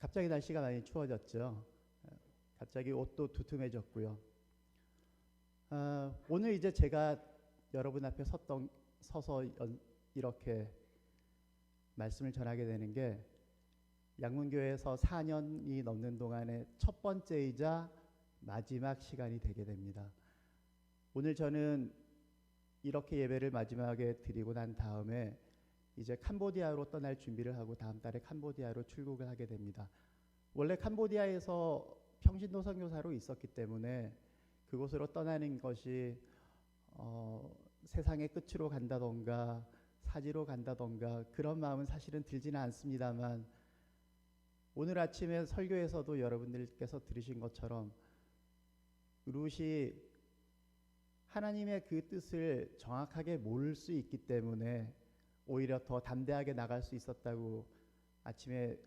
갑자기 날씨가 많이 추워졌죠. 갑자기 옷도 두툼해졌고요. 오늘 이제 제가 여러분 앞에 서서 이렇게 말씀을 전하게 되는 게 양문교회에서 4년이 넘는 동안의 첫 번째이자 마지막 시간이 되게 됩니다. 오늘 저는 이렇게 예배를 마지막에 드리고 난 다음에 이제 캄보디아로 떠날 준비를 하고 다음 달에 캄보디아로 출국을 하게 됩니다. 원래 캄보디아에서 평신도 선교사로 있었기 때문에 그곳으로 떠나는 것이 세상의 끝으로 간다던가 사지로 간다던가 그런 마음은 사실은 들지는 않습니다만, 오늘 아침에 설교에서도 여러분들께서 들으신 것처럼 룻이 하나님의 그 뜻을 정확하게 모를 수 있기 때문에 오히려 더 담대하게 나갈 수 있었다고 아침에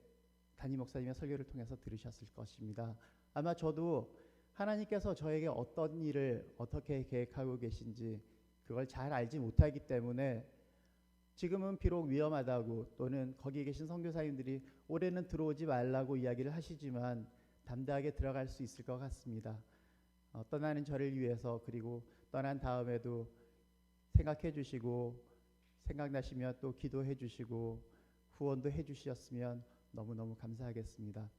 담임 목사님의 설교를 통해서 들으셨을 것입니다. 아마 저도 하나님께서 저에게 어떤 일을 어떻게 계획하고 계신지 그걸 잘 알지 못하기 때문에 지금은 비록 위험하다고 또는 거기 계신 선교사님들이 올해는 들어오지 말라고 이야기를 하시지만 담대하게 들어갈 수 있을 것 같습니다. 떠나는 저를 위해서, 그리고 떠난 다음에도 생각해 주시고 생각나시면 또 기도해 주시고 후원도 해 주셨으면 너무너무 감사하겠습니다.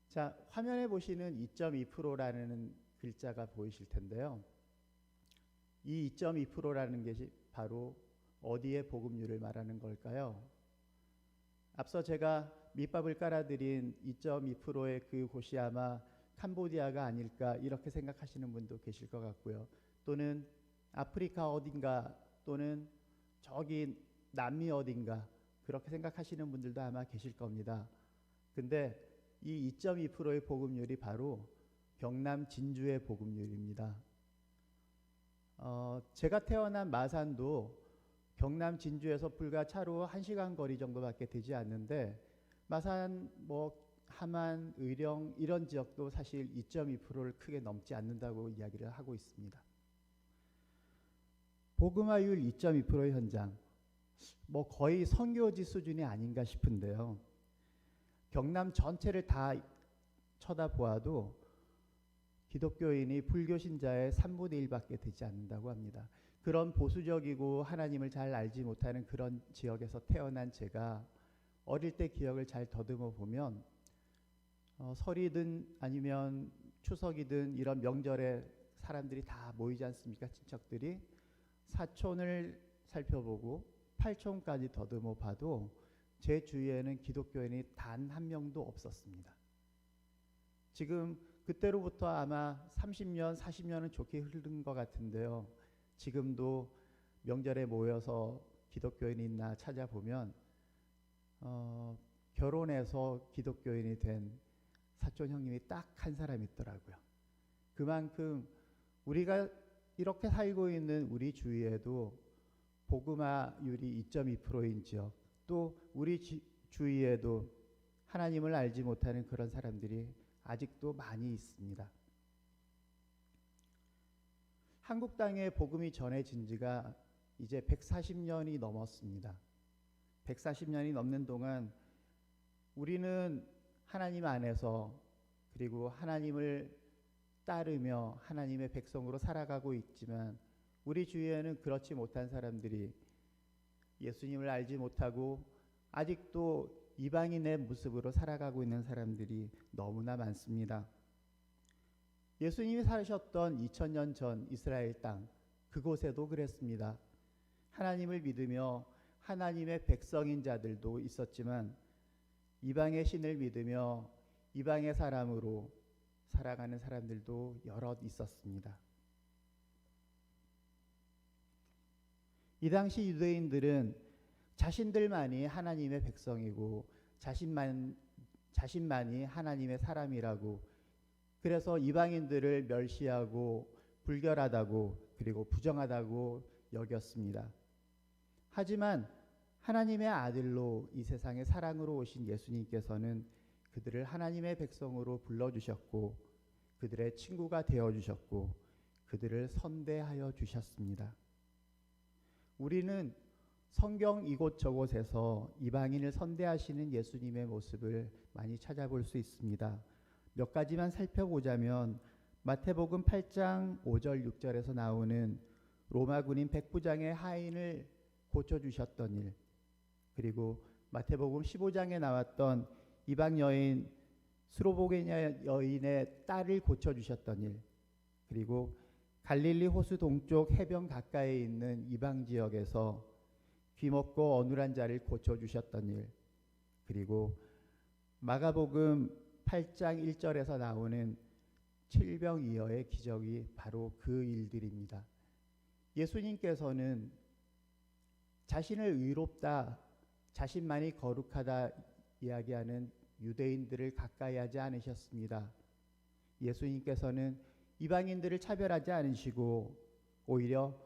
자, 화면에 보시는 2.2%라는 글자가 보이실 텐데요. 이 2.2%라는 것이 바로 어디의 복음률을 말하는 걸까요? 앞서 제가 밑밥을 깔아드린 2.2%의 그 곳이 아마 캄보디아가 아닐까 이렇게 생각하시는 분도 계실 것 같고요. 또는 아프리카 어딘가 또는 저기 남미 어딘가 그렇게 생각하시는 분들도 아마 계실 겁니다. 근데 이 2.2%의 복음률이 바로 경남 진주의 복음률입니다. 제가 태어난 마산도 경남 진주에서 불과 차로 1시간 거리 정도밖에 되지 않는데, 마산, 함안, 의령 이런 지역도 사실 2.2%를 크게 넘지 않는다고 이야기를 하고 있습니다. 복음화율 2.2%의 현장, 거의 선교지 수준이 아닌가 싶은데요. 경남 전체를 다 쳐다보아도 기독교인이 불교 신자의 3분의 1밖에 되지 않는다고 합니다. 그런 보수적이고 하나님을 잘 알지 못하는 그런 지역에서 태어난 제가 어릴 때 기억을 잘 더듬어 보면 설이든 아니면 추석이든 이런 명절에 사람들이 다 모이지 않습니까? 친척들이. 사촌을 살펴보고 팔촌까지 더듬어 봐도 제 주위에는 기독교인이 단 한 명도 없었습니다. 지금 그때로부터 아마 30년, 40년은 좋게 흐른 것 같은데요. 지금도 명절에 모여서 기독교인이 있나 찾아보면 결혼해서 기독교인이 된 사촌 형님이 딱 한 사람 있더라고요. 그만큼 우리가 이렇게 살고 있는 우리 주위에도 복음화율이 2.2%인 지역, 또 우리 주위에도 하나님을 알지 못하는 그런 사람들이 아직도 많이 있습니다. 한국 땅에 복음이 전해진 지가 이제 140년이 넘었습니다. 140년이 넘는 동안 우리는 하나님 안에서, 그리고 하나님을 따르며 하나님의 백성으로 살아가고 있지만 우리 주위에는 그렇지 못한 사람들이 예수님을 알지 못하고 아직도 이방인의 모습으로 살아가고 있는 사람들이 너무나 많습니다. 예수님이 사셨던 2000년 전 이스라엘 땅, 그곳에도 그랬습니다. 하나님을 믿으며 하나님의 백성인 자들도 있었지만 이방의 신을 믿으며 이방의 사람으로 살아가는 사람들도 여럿 있었습니다. 이 당시 유대인들은 자신들만이 하나님의 백성이고 자신만이 하나님의 사람이라고, 그래서 이방인들을 멸시하고 불결하다고 그리고 부정하다고 여겼습니다. 하지만 하나님의 아들로 이 세상에 사랑으로 오신 예수님께서는 그들을 하나님의 백성으로 불러주셨고 그들의 친구가 되어주셨고 그들을 선대하여 주셨습니다. 우리는 성경 이곳저곳에서 이방인을 선대하시는 예수님의 모습을 많이 찾아볼 수 있습니다. 몇 가지만 살펴보자면 마태복음 8장 5절 6절에서 나오는 로마 군인 백부장의 하인을 고쳐주셨던 일, 그리고 마태복음 15장에 나왔던 이방 여인 스로보게냐 여인의 딸을 고쳐주셨던 일, 그리고 갈릴리 호수 동쪽 해변 가까이에 있는 이방 지역에서 귀먹고 어눌한 자를 고쳐주셨던 일, 그리고 마가복음 8장 1절에서 나오는 칠병이어의 기적이 바로 그 일들입니다. 예수님께서는 자신을 의롭다, 자신만이 거룩하다 이야기하는 유대인들을 가까이 하지 않으셨습니다. 예수님께서는 이방인들을 차별하지 않으시고 오히려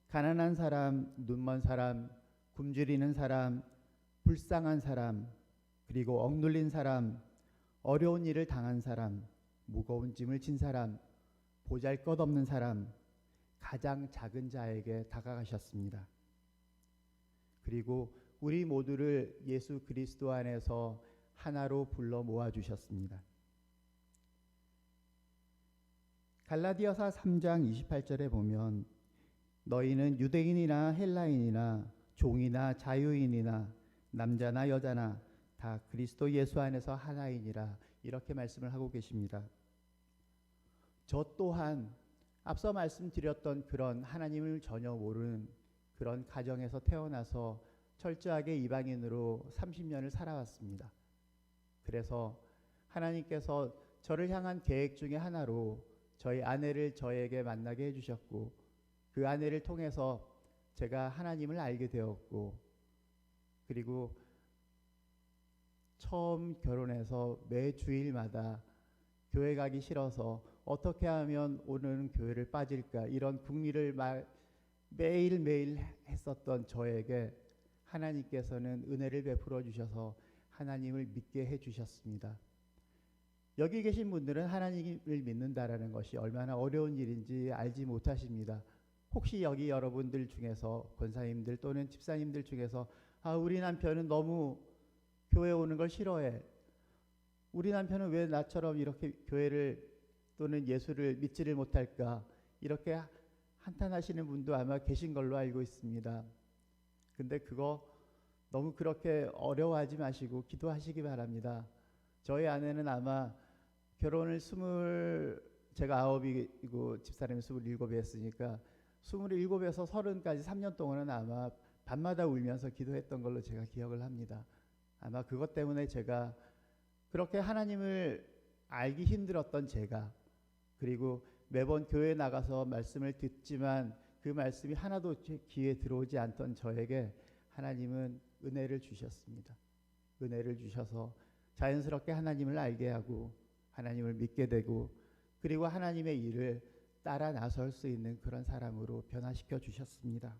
가난한 사람, 눈먼 사람, 굶주리는 사람, 불쌍한 사람, 그리고 억눌린 사람, 어려운 일을 당한 사람, 무거운 짐을 진 사람, 보잘것없는 사람, 가장 작은 자에게 다가가셨습니다. 그리고 우리 모두를 예수 그리스도 안에서 하나로 불러 모아주셨습니다. 갈라디아서 3장 28절에 보면 너희는 유대인이나 헬라인이나 종이나 자유인이나 남자나 여자나 다 그리스도 예수 안에서 하나이니라, 이렇게 말씀을 하고 계십니다. 저 또한 앞서 말씀드렸던 그런 하나님을 전혀 모르는 그런 가정에서 태어나서 철저하게 이방인으로 30년을 살아왔습니다. 그래서 하나님께서 저를 향한 계획 중에 하나로 저희 아내를 저에게 만나게 해주셨고, 그 아내를 통해서 제가 하나님을 알게 되었고, 그리고 처음 결혼해서 매 주일마다 교회 가기 싫어서 어떻게 하면 오늘은 교회를 빠질까, 이런 궁리를 매일매일 했었던 저에게 하나님께서는 은혜를 베풀어 주셔서 하나님을 믿게 해주셨습니다. 여기 계신 분들은 하나님을 믿는다라는 것이 얼마나 어려운 일인지 알지 못하십니다. 혹시 여기 여러분들 중에서 권사님들 또는 집사님들 중에서 우리 남편은 너무 교회 오는 걸 싫어해, 우리 남편은 왜 나처럼 이렇게 교회를 또는 예수를 믿지를 못할까, 이렇게 한탄하시는 분도 아마 계신 걸로 알고 있습니다. 근데 그거 너무 그렇게 어려워하지 마시고 기도하시기 바랍니다. 저희 아내는 아마 결혼을 제가 9이고 집사람이 27이 했으니까 27에서 30까지 3년 동안은 아마 밤마다 울면서 기도했던 걸로 제가 기억을 합니다. 아마 그것 때문에 제가 그렇게 하나님을 알기 힘들었던 제가, 그리고 매번 교회에 나가서 말씀을 듣지만 그 말씀이 하나도 제 귀에 들어오지 않던 저에게 하나님은 은혜를 주셨습니다. 은혜를 주셔서 자연스럽게 하나님을 알게 하고 하나님을 믿게 되고, 그리고 하나님의 일을 따라 나설 수 있는 그런 사람으로 변화시켜 주셨습니다.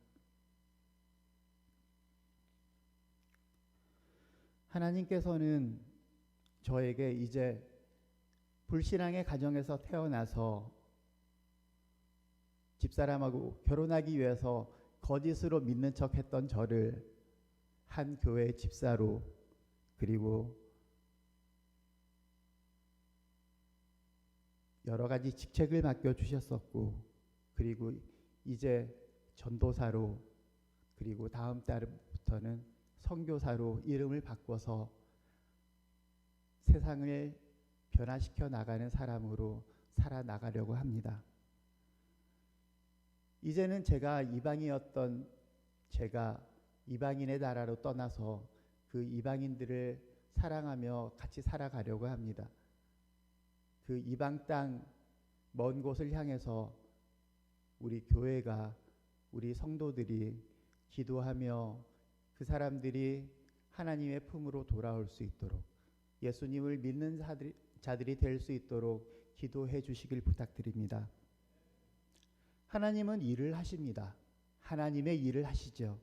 하나님께서는 저에게 이제 불신앙의 가정에서 태어나서 집사람하고 결혼하기 위해서 거짓으로 믿는 척했던 저를 한 교회의 집사로, 그리고 여러 가지 직책을 맡겨주셨었고, 그리고 이제 전도사로, 그리고 다음 달부터는 선교사로 이름을 바꿔서 세상을 변화시켜 나가는 사람으로 살아나가려고 합니다. 이제는 제가 이방이었던 제가 이방인의 나라로 떠나서 그 이방인들을 사랑하며 같이 살아가려고 합니다. 그 이방 땅 먼 곳을 향해서 우리 교회가, 우리 성도들이 기도하며 그 사람들이 하나님의 품으로 돌아올 수 있도록, 예수님을 믿는 자들이 될 수 있도록 기도해 주시길 부탁드립니다. 하나님은 일을 하십니다. 하나님의 일을 하시죠.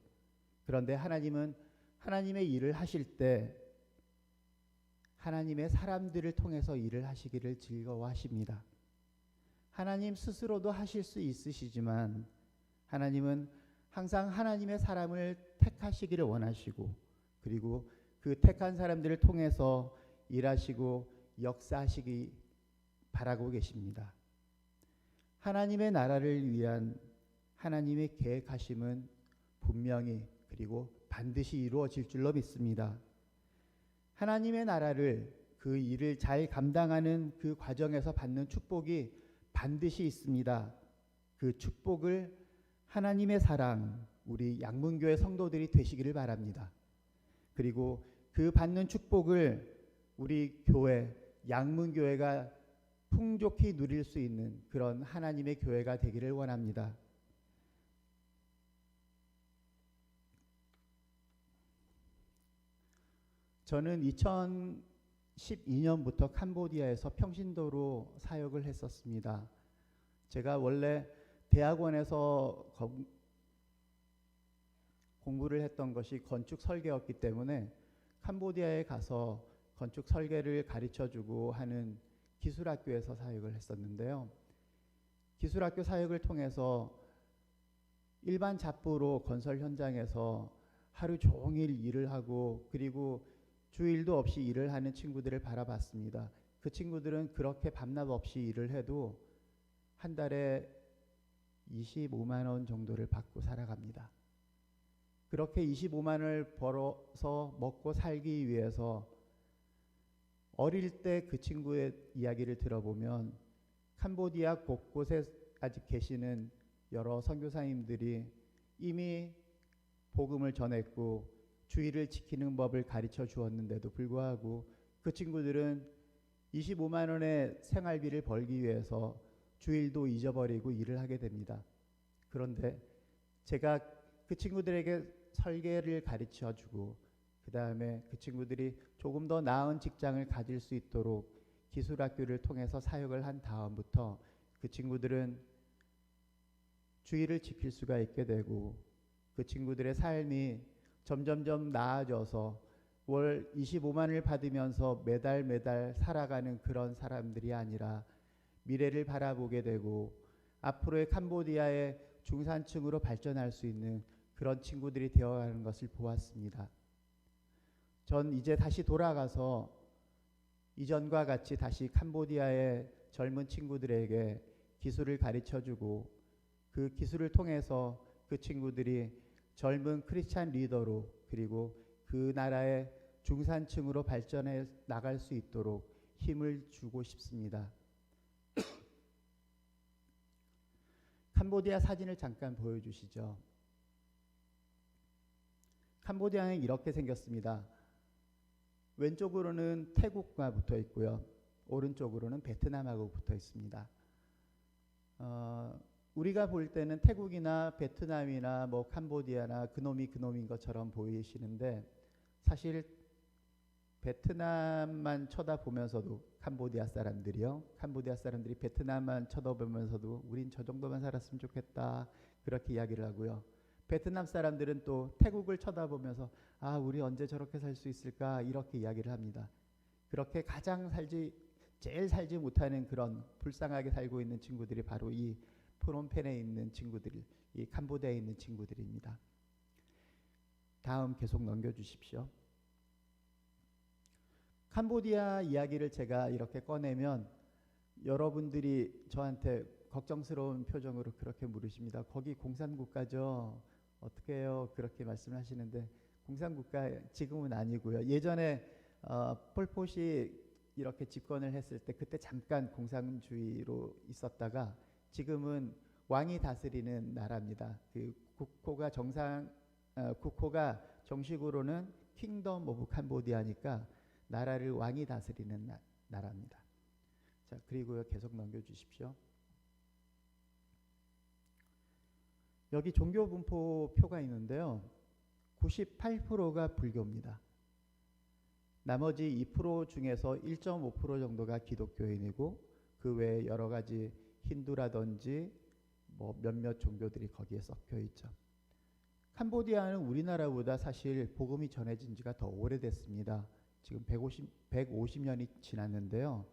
그런데 하나님은 하나님의 일을 하실 때 하나님의 사람들을 통해서 일을 하시기를 즐거워하십니다. 하나님 스스로도 하실 수 있으시지만 하나님은 항상 하나님의 사람을 택하시기를 원하시고 그리고 그 택한 사람들을 통해서 일하시고 역사하시기 바라고 계십니다. 하나님의 나라를 위한 하나님의 계획하심은 분명히 그리고 반드시 이루어질 줄로 믿습니다. 하나님의 나라를 그 일을 잘 감당하는 그 과정에서 받는 축복이 반드시 있습니다. 그 축복을 하나님의 사랑, 우리 양문교회 성도들이 되시기를 바랍니다. 그리고 그 받는 축복을 우리 교회, 양문교회가 풍족히 누릴 수 있는 그런 하나님의 교회가 되기를 원합니다. 저는 2012년부터 캄보디아에서 평신도로 사역을 했었습니다. 제가 원래 대학원에서 공부를 했던 것이 건축 설계였기 때문에 캄보디아에 가서 건축 설계를 가르쳐주고 하는 기술학교에서 사역을 했었는데요. 기술학교 사역을 통해서 일반 잡부로 건설 현장에서 하루 종일 일을 하고 그리고 주일도 없이 일을 하는 친구들을 바라봤습니다. 그 친구들은 그렇게 밤낮 없이 일을 해도 한 달에 25만 원 정도를 받고 살아갑니다. 그렇게 25만 원을 벌어서 먹고 살기 위해서 어릴 때 그 친구의 이야기를 들어보면 캄보디아 곳곳에 아직 계시는 여러 선교사님들이 이미 복음을 전했고 주의를 지키는 법을 가르쳐 주었는데도 불구하고 그 친구들은 25만 원의 생활비를 벌기 위해서 주일도 잊어버리고 일을 하게 됩니다. 그런데 제가 그 친구들에게 설계를 가르쳐 주고 그 다음에 그 친구들이 조금 더 나은 직장을 가질 수 있도록 기술학교를 통해서 사역을 한 다음부터 그 친구들은 주의를 지킬 수가 있게 되고 그 친구들의 삶이 점점점 나아져서 월 25만 원을 받으면서 매달 살아가는 그런 사람들이 아니라 미래를 바라보게 되고 앞으로의 캄보디아의 중산층으로 발전할 수 있는 그런 친구들이 되어가는 것을 보았습니다. 전 이제 다시 돌아가서 이전과 같이 다시 캄보디아의 젊은 친구들에게 기술을 가르쳐주고 그 기술을 통해서 그 친구들이 젊은 크리스찬 리더로 그리고 그 나라의 중산층으로 발전해 나갈 수 있도록 힘을 주고 싶습니다. 캄보디아 사진을 잠깐 보여주시죠. 캄보디아는 이렇게 생겼습니다. 왼쪽으로는 태국과 붙어 있고요. 오른쪽으로는 베트남하고 붙어 있습니다. 우리가 볼 때는 태국이나 베트남이나 뭐 캄보디아나 그놈인 것처럼 보이시는데 사실 베트남만 쳐다보면서도 캄보디아 사람들이 베트남만 쳐다보면서도 우린 저 정도만 살았으면 좋겠다 그렇게 이야기를 하고요. 베트남 사람들은 또 태국을 쳐다보면서 아 우리 언제 저렇게 살 수 있을까 이렇게 이야기를 합니다. 그렇게 제일 살지 못하는 그런 불쌍하게 살고 있는 친구들이 바로 이 프놈펜에 있는 친구들, 이 캄보디아에 있는 친구들입니다. 다음 계속 넘겨주십시오. 캄보디아 이야기를 제가 이렇게 꺼내면 여러분들이 저한테 걱정스러운 표정으로 그렇게 물으십니다. 거기 공산국가죠? 어떻게 해요? 그렇게 말씀하시는데 공산국가 지금은 아니고요. 예전에 폴포시 이렇게 집권을 했을 때 그때 잠깐 공산주의로 있었다가 지금은 왕이 다스리는 나라입니다. 그 국호가 정식으로는 킹덤 오브 캄보디아니까 나라를 왕이 다스리는 나라입니다. 자, 그리고요 계속 넘겨주십시오. 여기 종교 분포표가 있는데요. 98%가 불교입니다. 나머지 2% 중에서 1.5% 정도가 기독교인이고 그 외에 여러 가지 힌두라든지 뭐 몇몇 종교들이 거기에 섞여 있죠. 캄보디아는 우리나라보다 사실 복음이 전해진 지가 더 오래됐습니다. 지금 150년이 지났는데요.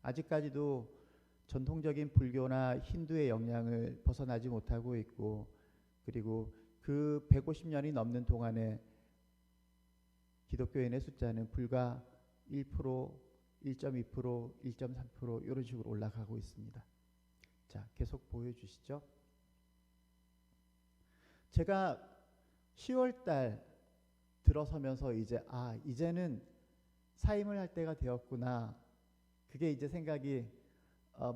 아직까지도 전통적인 불교나 힌두의 영향을 벗어나지 못하고 있고 그리고 그 150년이 넘는 동안에 기독교인의 숫자는 불과 1%, 1.2%, 1.3% 이런 식으로 올라가고 있습니다. 자, 계속 보여주시죠. 제가 10월 달 들어서면서 이제는 사임을 할 때가 되었구나. 그게 이제 생각이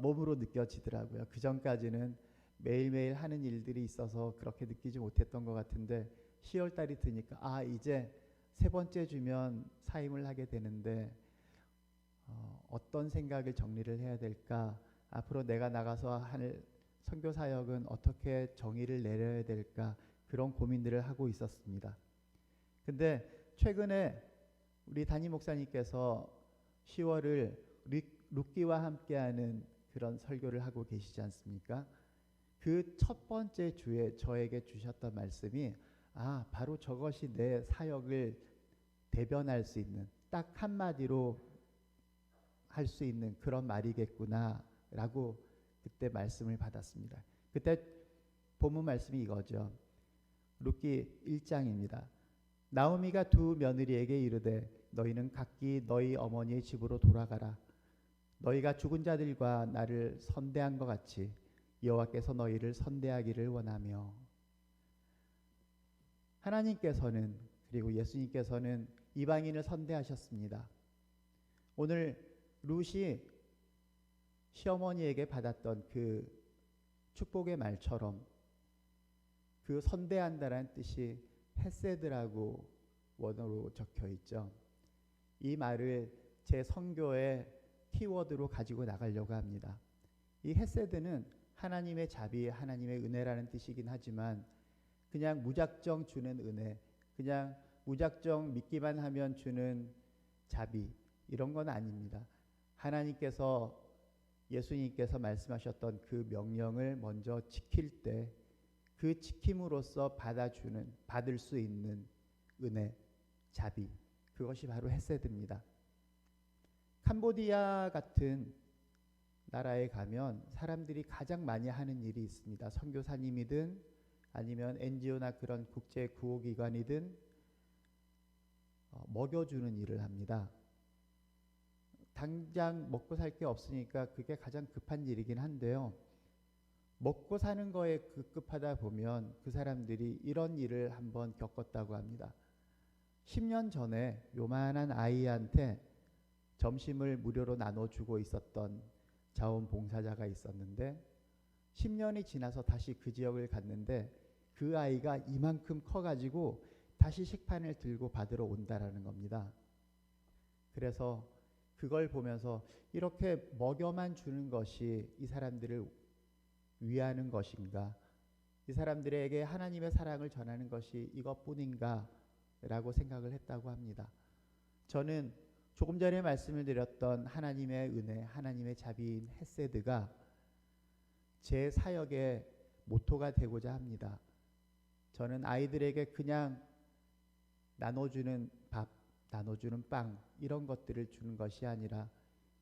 몸으로 느껴지더라고요. 그 전까지는 매일매일 하는 일들이 있어서 그렇게 느끼지 못했던 것 같은데 10월 달이 되니까 이제 세 번째 주면 사임을 하게 되는데 어떤 생각을 정리를 해야 될까? 앞으로 내가 나가서 할 선교 사역은 어떻게 정의를 내려야 될까? 그런 고민들을 하고 있었습니다. 근데 최근에 우리 담임 목사님께서 10월을 룻기와 함께하는 그런 설교를 하고 계시지 않습니까? 그 첫 번째 주에 저에게 주셨던 말씀이 바로 저것이 내 사역을 대변할 수 있는, 딱 한마디로 할 수 있는 그런 말이겠구나 라고 그때 말씀을 받았습니다. 그때 본문 말씀이 이거죠. 룻기 1장입니다. 나오미가 두 며느리에게 이르되 너희는 각기 너희 어머니의 집으로 돌아가라. 너희가 죽은 자들과 나를 선대한 것 같이 여호와께서 너희를 선대하기를 원하며. 하나님께서는, 그리고 예수님께서는 이방인을 선대하셨습니다. 오늘 룻이 시어머니에게 받았던 그 축복의 말처럼 그 선대한다라는 뜻이 헤세드라고 원어로 적혀 있죠. 이 말을 제 선교의 키워드로 가지고 나가려고 합니다. 이 헤세드는 하나님의 자비, 하나님의 은혜라는 뜻이긴 하지만 그냥 무작정 주는 은혜, 그냥 무작정 믿기만 하면 주는 자비, 이런 건 아닙니다. 하나님께서, 예수님께서 말씀하셨던 그 명령을 먼저 지킬 때 그 지킴으로써 받을 수 있는 은혜, 자비, 그것이 바로 헤세드입니다. 캄보디아 같은 나라에 가면 사람들이 가장 많이 하는 일이 있습니다. 선교사님이든 아니면 NGO나 그런 국제 구호기관이든 먹여주는 일을 합니다. 당장 먹고 살 게 없으니까 그게 가장 급한 일이긴 한데요. 먹고 사는 거에 급급하다 보면 그 사람들이 이런 일을 한번 겪었다고 합니다. 10년 전에 요만한 아이한테 점심을 무료로 나눠주고 있었던 자원봉사자가 있었는데 10년이 지나서 다시 그 지역을 갔는데 그 아이가 이만큼 커가지고 다시 식판을 들고 받으러 온다라는 겁니다. 그래서 그걸 보면서 이렇게 먹여만 주는 것이 이 사람들을 위하는 것인가, 이 사람들에게 하나님의 사랑을 전하는 것이 이것뿐인가 라고 생각을 했다고 합니다. 저는 조금 전에 말씀을 드렸던 하나님의 은혜, 하나님의 자비인 헤세드가 제 사역의 모토가 되고자 합니다. 저는 아이들에게 그냥 나눠주는 밥, 나눠주는 빵, 이런 것들을 주는 것이 아니라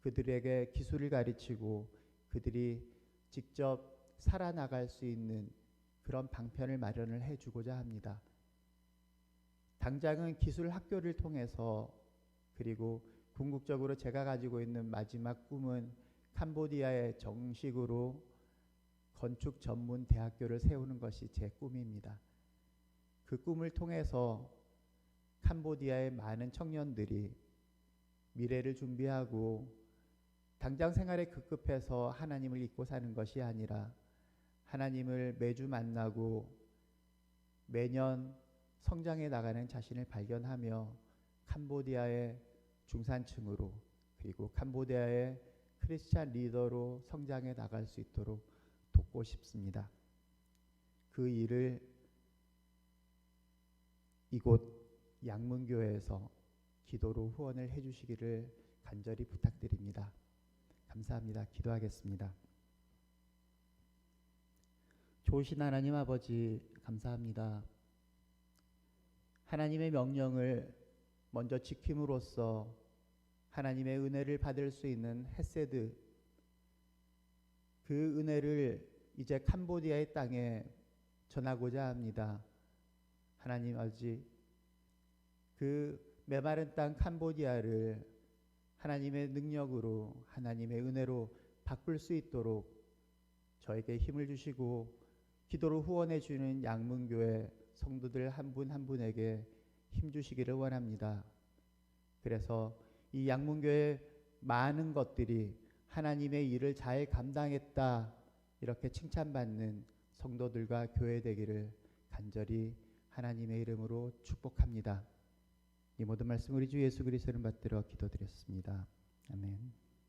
그들에게 기술을 가르치고 그들이 직접 살아나갈 수 있는 그런 방편을 마련을 해주고자 합니다. 당장은 기술 학교를 통해서, 그리고 궁극적으로 제가 가지고 있는 마지막 꿈은 캄보디아에 정식으로 건축 전문 대학교를 세우는 것이 제 꿈입니다. 그 꿈을 통해서 캄보디아의 많은 청년들이 미래를 준비하고 당장 생활에 급급해서 하나님을 잊고 사는 것이 아니라 하나님을 매주 만나고 매년 성장해 나가는 자신을 발견하며 캄보디아의 중산층으로, 그리고 캄보디아의 크리스찬 리더로 성장해 나갈 수 있도록 돕고 싶습니다. 그 일을 이곳 양문교회에서 기도로 후원을 해주시기를 간절히 부탁드립니다. 감사합니다. 기도하겠습니다. 좋으신 하나님 아버지, 감사합니다. 하나님의 명령을 먼저 지킴으로써 하나님의 은혜를 받을 수 있는 헤세드, 그 은혜를 이제 캄보디아의 땅에 전하고자 합니다. 하나님 아버지, 그 메마른 땅 캄보디아를 하나님의 능력으로, 하나님의 은혜로 바꿀 수 있도록 저에게 힘을 주시고 기도로 후원해 주는 양문교회 성도들 한 분 한 분에게 힘 주시기를 원합니다. 그래서 이 양문교회 많은 것들이 하나님의 일을 잘 감당했다, 이렇게 칭찬받는 성도들과 교회 되기를 간절히 하나님의 이름으로 축복합니다. 이 모든 말씀 우리 주 예수 그리스도를 받들어 기도드렸습니다. 아멘.